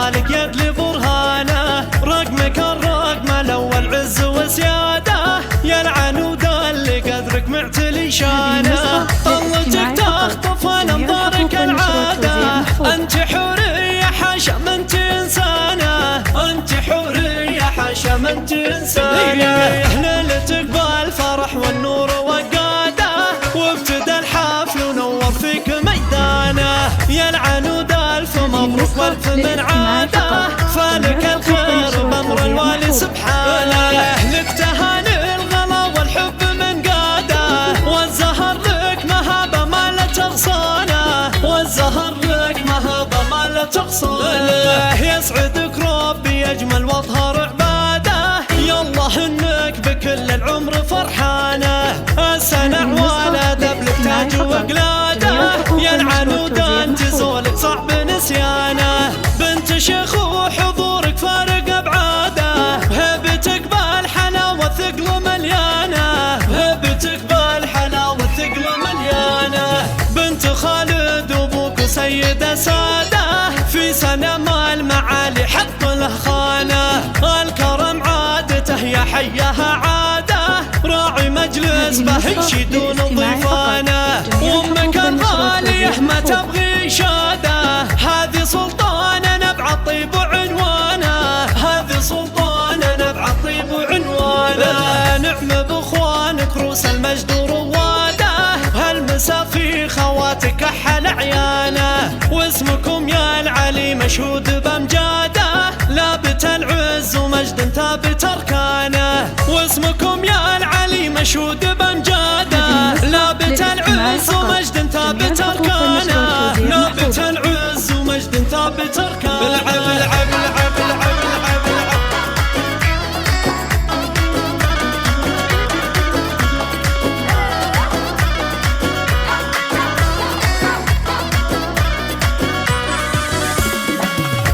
جمالك يدلي برهانه، رقمك الرقم الأول عز وسيادة، يا العنود اللي قدرك معتلي شانه، طلتك تخطف انظارك العادة، انت حورية حاشا ما انت انسانة، انت حورية حاشا ما انت انسانة، ليلتك بالفرح والنور وقاده، وابتدى الحفل ونور فيك ميدانه، يا العنود الف مبروك والف من عاده، فالك الخير بامر الوالي سبحانه، لك تهاني الغلا والحب من قاده، والزهر لك مهابه ما لا تغصانه، والزهر لك مهابه ما لا تغصانه، يسعدك ربي يجمل واظهر عباده، يالله انك بكل العمر فرحانه، السنع ولد بلك تاج وقلاده، يا العنود انت زولك صعب نسيانه، بنت شيخ وحضورك فارق ابعاده، هبتك بالحلاوه ثقل مليانه، هبتك بالحلاوه ثقل مليانه، بنت خالد وابوك سيده ساده، في سنه ما المعالي حق له خانه، الكرم عادته يا حيها عاده، راعي مجلس به يشيدون ضيفانه، وامك الغاليه ما تبغي شاده، هذه سلطانه نبع الطيب وعنوانه، هذه سلطانه نبع الطيب وعنوانه، نعم باخوانك روس المجد ورواده، هالمسا في خواتك احل عيانه، واسمكم يا العلي مشهود بامجاده، لابت العز ومجد ثابت اركانه، واسمكم يا العلي مشهود بامجاده، لابت العز ومجد ثابت اركانه، لابت العز ومجد ثابت اركانه، العب العب العب العب العب العب.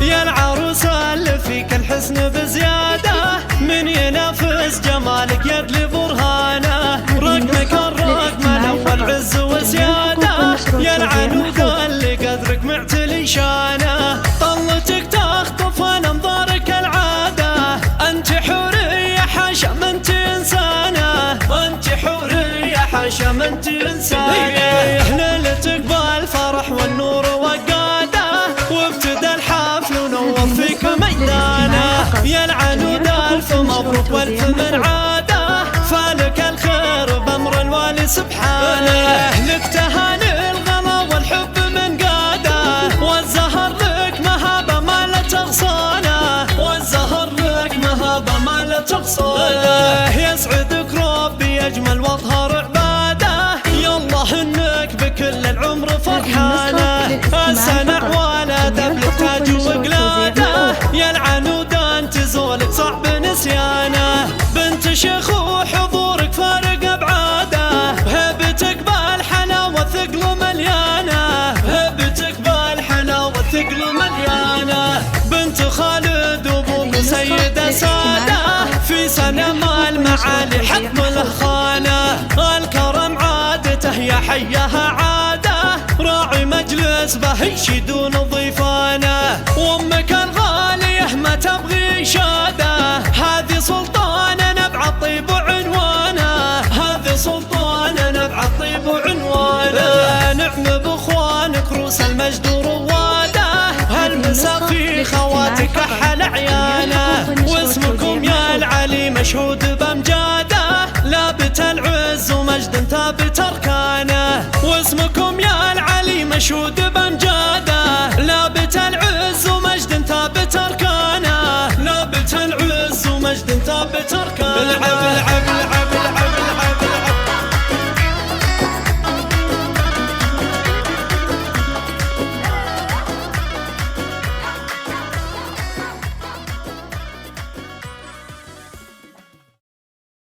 يا العروسة اللي فيك الحسن بزيادة، من ينافس جمالك يدلي برهانه، رقمك الرقم الأول عز وسيادة، يا العنود اللي قدرك معتلي شانه، طلتك تخطف انظارك العادة، انت حورية حاشا ما انت انسانة، انت حورية حاشا ما انت انسانة، ليلتك بالفرح والنور وقاده، وابتدى الحفل ونور فيك ميدانه، يا العنود الف مبروك والف من عاده، فالك الخير بامر الوالي سبحانه، لك تهاني الغلا والحب من قاده، والزهر لك مهابه ما لا تغصانه، والزهر لك مهابه ما لا تغصانه، يسعدك ربي يجمل واظهر عباده، يالله انك بكل العمر فرحانه، السنع ولد بلك تاج وقلاده، يا العنود انت زولك صعب نسيانه، بنت شيخ وحضورك فارق ابعاده، هبتك بالحلاوه ثقل مليانه، هبتك بالحلاوه ثقل مليانه، بنت خالد وابوك سيده ساده، في سنه ما المعالي حق له خانه، الكرم عادته يا حيها عاده، راعي مجلس به يشيدون ضيفانه، وامك الغاليه ما تبغي شاده، هذه سلطانه نبع الطيب وعنوانه، هذه سلطانه نبع الطيب وعنوانه، نعم باخوانك روس المجد ورواده، هالمسا في خواتك احل عيانه، واسمكم يا العلي مشهود بامجاده، لابت العز ومجد ثابت اركانه، واسمكم يا العلي مشهود بامجاده، لابت العز ومجد ثابت اركانه، لابت العز ومجد ثابت اركانه، العب العب